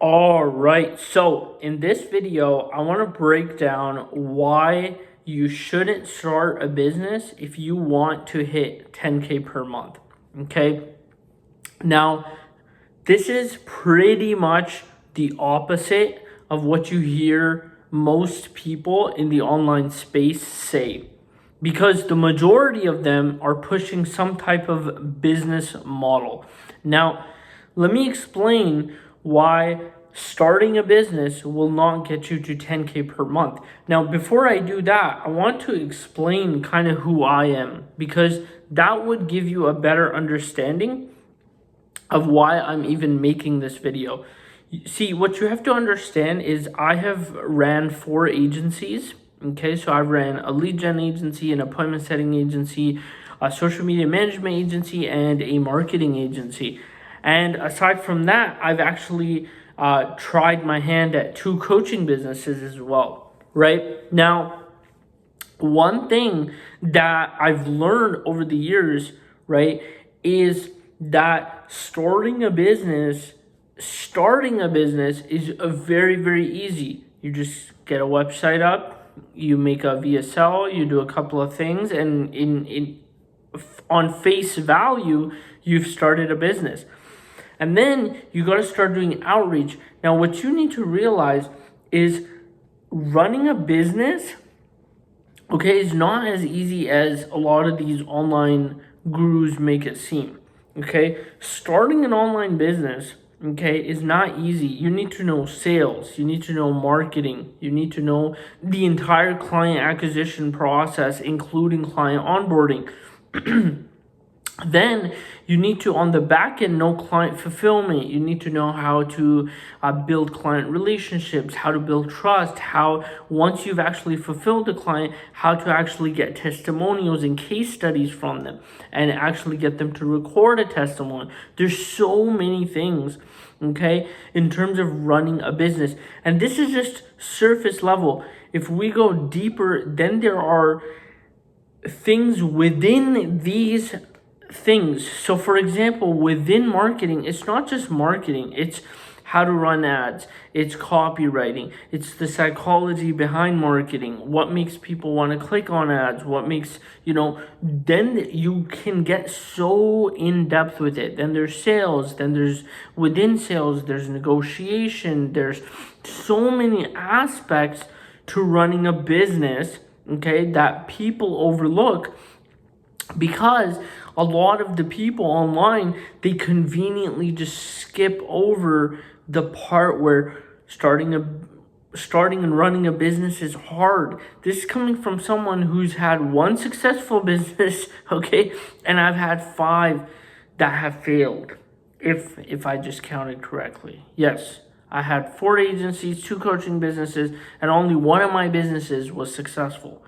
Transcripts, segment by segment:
All right, so in this video, I want to break down why you shouldn't start a business if you want to hit 10K per month. Okay, now this is pretty much the opposite of what you hear most people in the online space say, because the majority of them are pushing some type of business model. Now, let me explain why starting a business will not get you to 10K per month. Now, before I do that, I want to explain kind of who I am, because that would give you a better understanding of why I'm even making this video. See, what you have to understand is I have ran 4 agencies. Okay, so I ran a lead gen agency, an appointment setting agency, a social media management agency, and a marketing agency. And aside from that, I've actually tried my hand at 2 coaching businesses as well, right? Now, one thing that I've learned over the years, right, is that starting a business is a very, very easy. You just get a website up, you make a VSL, you do a couple of things, and on face value, you've started a business. And then you got to start doing outreach. Now, what you need to realize is running a business, okay, is not as easy as a lot of these online gurus make it seem. Okay, starting an online business, okay, is not easy. You need to know sales, you need to know marketing, you need to know the entire client acquisition process, including client onboarding. Then you need to, on the back end, know client fulfillment. You need to know how to build client relationships, how to build trust, how, once you've actually fulfilled the client, how to actually get testimonials and case studies from them and actually get them to record a testimony. There's so many things, okay, in terms of running a business. And this is just surface level. If we go deeper, then there are things within these things. So for example, within marketing, it's not just marketing, it's how to run ads, it's copywriting, it's the psychology behind marketing, what makes people want to click on ads, what makes, then you can get so in depth with it. Then there's sales, then there's within sales, there's negotiation, there's so many aspects to running a business, okay, that people overlook, because a lot of the people online, they conveniently just skip over the part where starting and running a business is hard. This is coming from someone who's had 1 successful business, okay, and I've had 5 that have failed, if I just counted correctly. Yes, I had 4 agencies, 2 coaching businesses, and only 1 of my businesses was successful.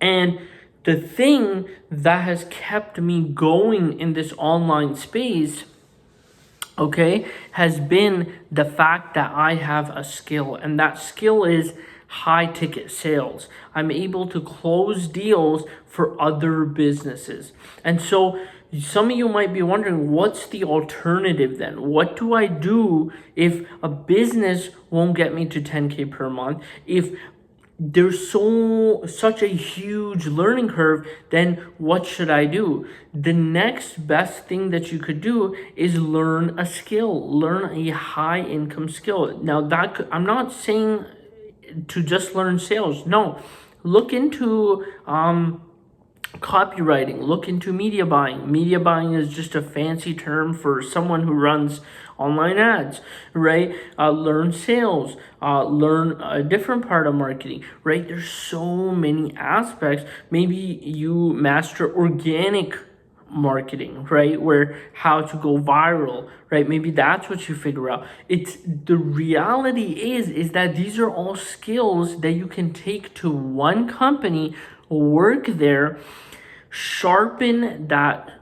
And the thing that has kept me going in this online space, okay, has been the fact that I have a skill, and that skill is high ticket sales. I'm able to close deals for other businesses. And so some of you might be wondering, what's the alternative then? What do I do if a business won't get me to 10K per month? If there's such a huge learning curve, then what should I do? The next best thing that you could do is learn a skill, learn a high income skill. Now I'm not saying to just learn sales. No, look into copywriting, look into media buying. Media buying is just a fancy term for someone who runs online ads, right? Learn sales, learn a different part of marketing, right? There's so many aspects. Maybe you master organic marketing, right? Where how to go viral, right? Maybe that's what you figure out. It's the reality is that these are all skills that you can take to one company, work there, sharpen that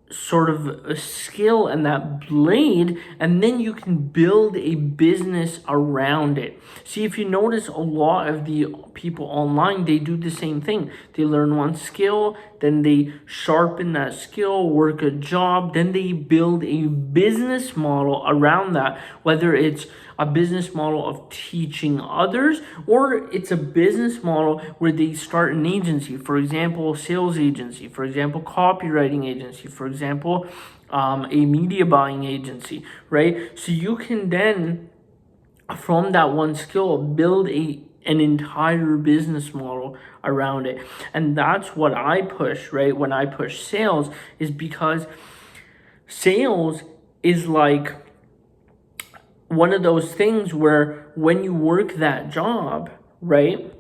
sort of a skill and that blade, and then you can build a business around it. See, if you notice, a lot of the people online, they do the same thing. They learn one skill, then they sharpen that skill, work a job, then they build a business model around that, whether it's a business model of teaching others, or it's a business model where they start an agency, for example, sales agency, for example, copywriting agency, for example, a media buying agency, right? So you can then, from that one skill, build an entire business model around it. And that's what I push, right? When I push sales, is because sales is like one of those things where when you work that job, right,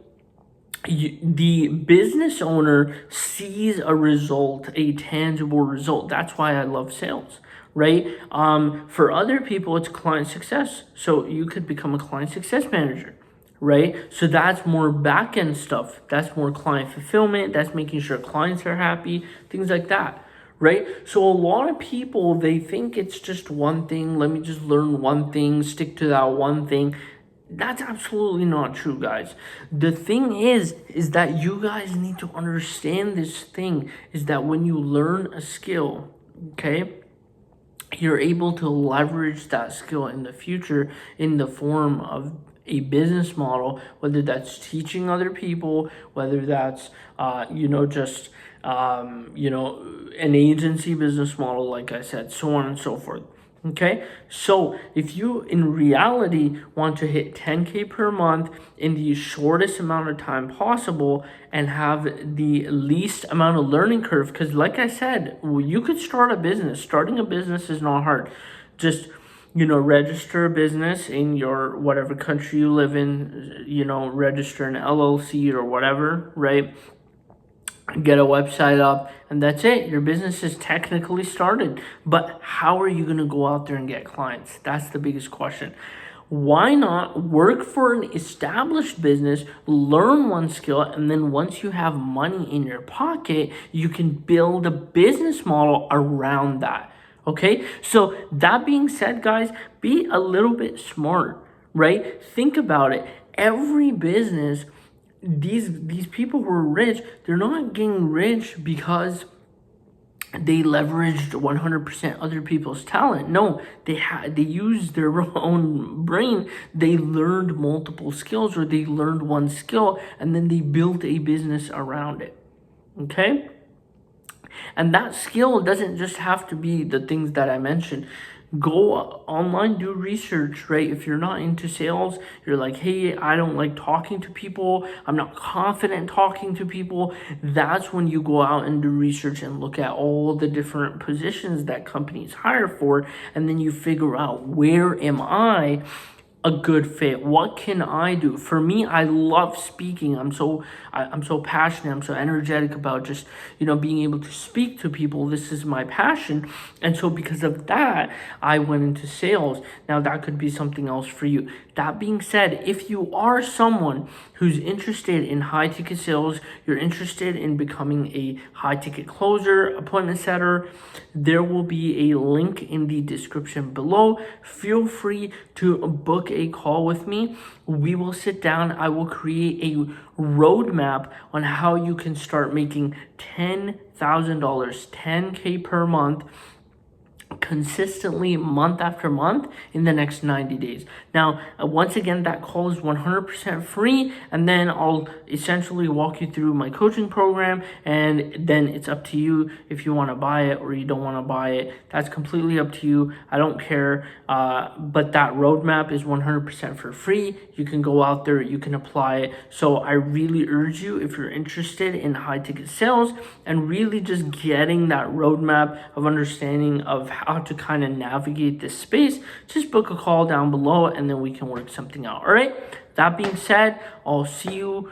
the business owner sees a result, a tangible result. That's why I love sales, right? For other people, it's client success. So you could become a client success manager, right? So that's more back end stuff. That's more client fulfillment. That's making sure clients are happy, things like that, right? So a lot of people, they think it's just one thing. Let me just learn one thing, stick to that one thing. That's absolutely not true, guys. The thing is that you guys need to understand this thing, is that when you learn a skill, okay, you're able to leverage that skill in the future in the form of a business model, whether that's teaching other people, whether that's, just, an agency business model, like I said, so on and so forth. Okay, so if you in reality want to hit 10K per month in the shortest amount of time possible and have the least amount of learning curve, because like I said, you could start a business. Starting a business is not hard. Just, register a business in your whatever country you live in, register an LLC or whatever, right? Get a website up, and that's it. Your business is technically started. But how are you going to go out there and get clients? That's the biggest question. Why not work for an established business, learn one skill, and then once you have money in your pocket, you can build a business model around that. Okay? So that being said, guys, be a little bit smart, right? Think about it. Every business, these people who are rich, they're not getting rich because they leveraged 100% other people's talent. No, they used their own brain. They learned multiple skills, or they learned one skill, and then they built a business around it. Okay? And that skill doesn't just have to be the things that I mentioned. Go online, do research, right? If you're not into sales, you're like, hey, I don't like talking to people, I'm not confident talking to people. That's when you go out and do research and look at all the different positions that companies hire for, and then you figure out, where am I a good fit? What can I do? For me, I love speaking. I'm so passionate. I'm so energetic about just, being able to speak to people. This is my passion. And so because of that, I went into sales. Now that could be something else for you. That being said, if you are someone who's interested in high ticket sales, you're interested in becoming a high ticket closer, appointment setter, there will be a link in the description below. Feel free to book a call with me. We will sit down. I will create a roadmap on how you can start making $10,000, 10K per month, consistently month after month in the next 90 days. Now, once again, that call is 100% free, and then I'll essentially walk you through my coaching program, and then it's up to you if you want to buy it or you don't want to buy it. That's completely up to you. I don't care, but that roadmap is 100% for free. You can go out there, you can apply it. So I really urge you, if you're interested in high ticket sales and really just getting that roadmap of understanding of how to kind of navigate this space, just book a call down below and then we can work something out. All right. That being said, I'll see you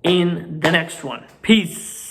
in the next one. Peace.